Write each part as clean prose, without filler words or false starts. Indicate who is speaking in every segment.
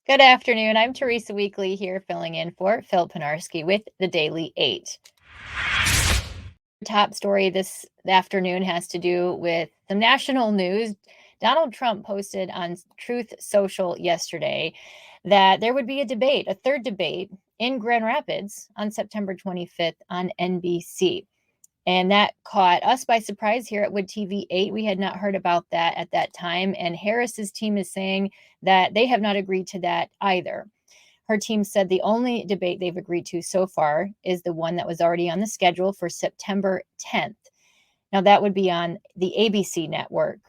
Speaker 1: Good afternoon. I'm Teresa Weekly here filling in for Phil Pinarski with the Daily 8. Top story this afternoon has to do with some national news. Donald Trump posted on Truth Social yesterday that there would be a debate, a third debate in Grand Rapids on September 25th on NBC. And that caught us by surprise here at Wood TV 8. We had not heard about that at that time. And Harris's team is saying that they have not agreed to that either. Her team said the only debate they've agreed to so far is the one that was already on the schedule for September 10th. Now, that would be on the ABC network.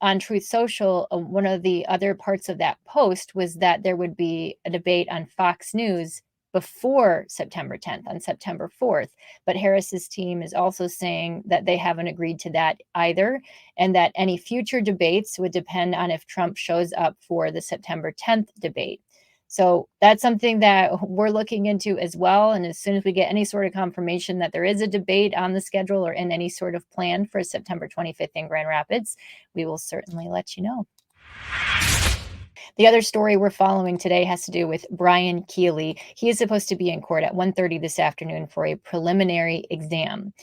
Speaker 1: On Truth Social, one of the other parts of that post was that there would be a debate on Fox News before September 10th, on September 4th. But Harris's team is also saying that they haven't agreed to that either, and that any future debates would depend on if Trump shows up for the September 10th debate. So that's something that we're looking into as well. And as soon as we get any sort of confirmation that there is a debate on the schedule or in any sort of plan for September 25th in Grand Rapids, we will certainly let you know. The other story we're following today has to do with Brian Keeley. He is supposed to be in court at 1:30 this afternoon for a preliminary exam.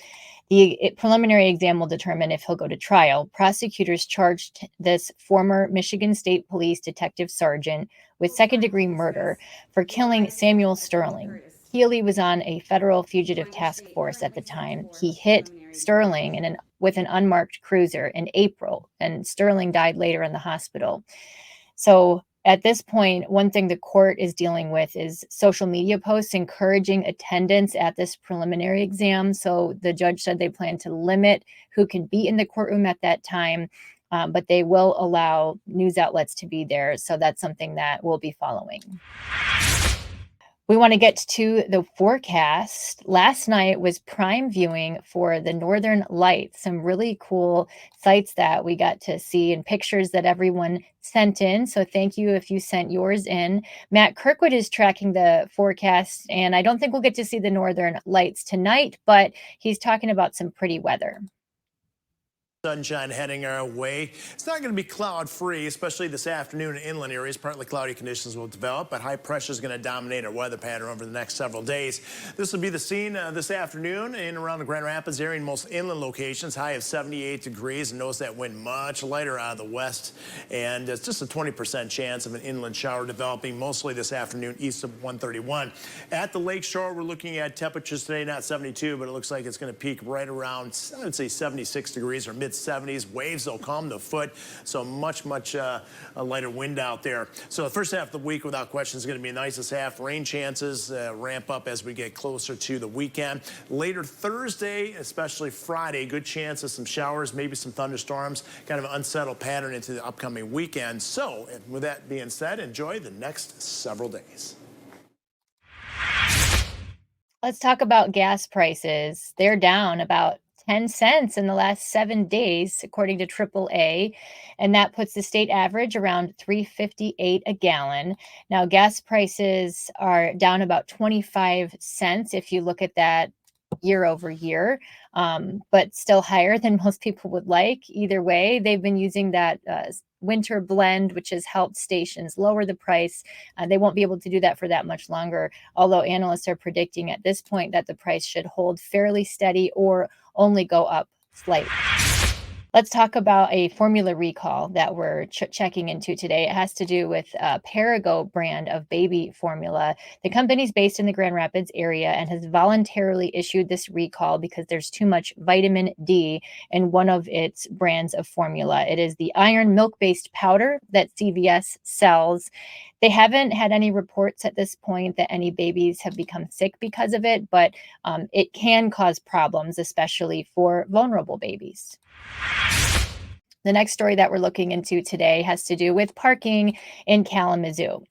Speaker 1: The preliminary exam will determine if he'll go to trial. Prosecutors charged this former Michigan State Police detective sergeant with second-degree murder for killing Samuel Sterling. Keeley was on a federal fugitive task force at the time. He hit Sterling with an unmarked cruiser in April, and Sterling died later in the hospital. So at this point, one thing the court is dealing with is social media posts encouraging attendance at this preliminary exam. So the judge said they plan to limit who can be in the courtroom at that time, but they will allow news outlets to be there. So that's something that we'll be following. We want to get to the forecast. Last night was prime viewing for the Northern Lights, some really cool sights that we got to see and pictures that everyone sent in. So thank you if you sent yours in. Matt Kirkwood is tracking the forecast, and I don't think we'll get to see the Northern Lights tonight, but he's talking about some pretty weather.
Speaker 2: Sunshine heading our way. It's not going to be cloud free, especially this afternoon in inland areas. Partly cloudy conditions will develop, but high pressure is going to dominate our weather pattern over the next several days. This will be the scene this afternoon in and around the Grand Rapids area in most inland locations. High of 78 degrees, and notice that wind much lighter out of the west, and it's just a 20% chance of an inland shower developing mostly this afternoon east of 131. At the lake shore, we're looking at temperatures today, not 72, but it looks like it's going to peak right around, I would say 76 degrees or mid-70s. Waves will calm the foot, so much a lighter wind out there. So the first half of the week, without question, is going to be nice this half. Rain chances ramp up as we get closer to the weekend. Later Thursday, especially Friday, good chance of some showers, maybe some thunderstorms, kind of an unsettled pattern into the upcoming weekend. So with that being said, enjoy the next several days.
Speaker 1: Let's talk about gas prices. They're down about 10 cents in the last 7 days, according to AAA, and that puts the state average around $3.58 a gallon. Now, gas prices are down about 25 cents if you look at that year over year, but still higher than most people would like. Either way, they've been using that winter blend, which has helped stations lower the price. They won't be able to do that for that much longer, although analysts are predicting at this point that the price should hold fairly steady or only go up slightly. Let's talk about a formula recall that we're checking into today. It has to do with a Perigo brand of baby formula. The company's based in the Grand Rapids area and has voluntarily issued this recall because there's too much vitamin D in one of its brands of formula. It is the iron milk-based powder that CVS sells. They haven't had any reports at this point that any babies have become sick because of it, but it can cause problems, especially for vulnerable babies. The next story that we're looking into today has to do with parking in Kalamazoo.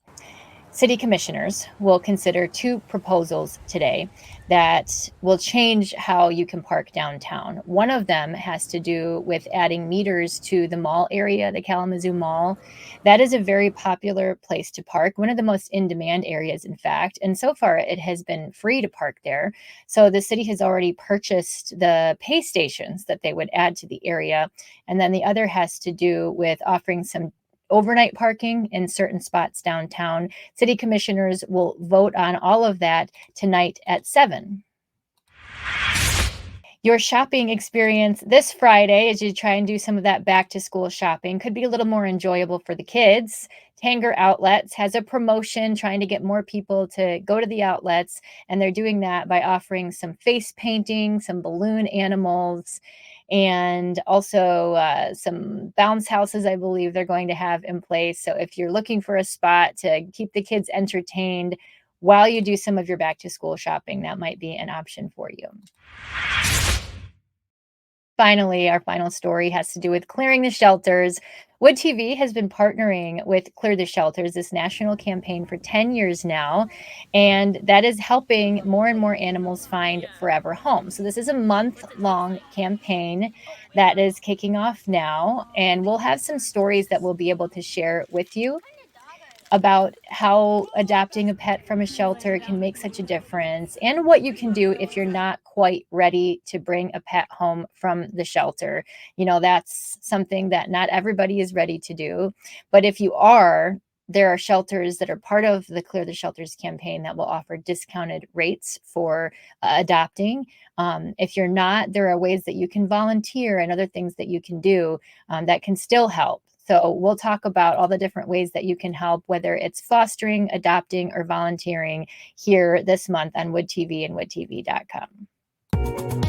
Speaker 1: City commissioners will consider two proposals today that will change how you can park downtown. One of them has to do with adding meters to the mall area, the Kalamazoo Mall. That is a very popular place to park, one of the most in-demand areas, in fact. And so far, it has been free to park there. So the city has already purchased the pay stations that they would add to the area. And then the other has to do with offering some overnight parking in certain spots downtown. City commissioners will vote on all of that tonight at 7. Your shopping experience this Friday, as you try and do some of that back to school shopping, could be a little more enjoyable for the kids. Tanger Outlets has a promotion trying to get more people to go to the outlets, and they're doing that by offering some face painting, some balloon animals, and also some bounce houses, I believe they're going to have in place. So if you're looking for a spot to keep the kids entertained while you do some of your back to school shopping, that might be an option for you. Finally, our final story has to do with clearing the shelters. Wood TV has been partnering with Clear the Shelters, this national campaign, for 10 years now, and that is helping more and more animals find forever homes. So, this is a month-long campaign that is kicking off now, and we'll have some stories that we'll be able to share with you about how adopting a pet from a shelter can make such a difference and what you can do if you're not quite ready to bring a pet home from the shelter. That's something that not everybody is ready to do. But if you are, there are shelters that are part of the Clear the Shelters campaign that will offer discounted rates for adopting. If you're not, there are ways that you can volunteer and other things that you can do that can still help. So we'll talk about all the different ways that you can help, whether it's fostering, adopting, or volunteering here this month on Wood TV and woodtv.com.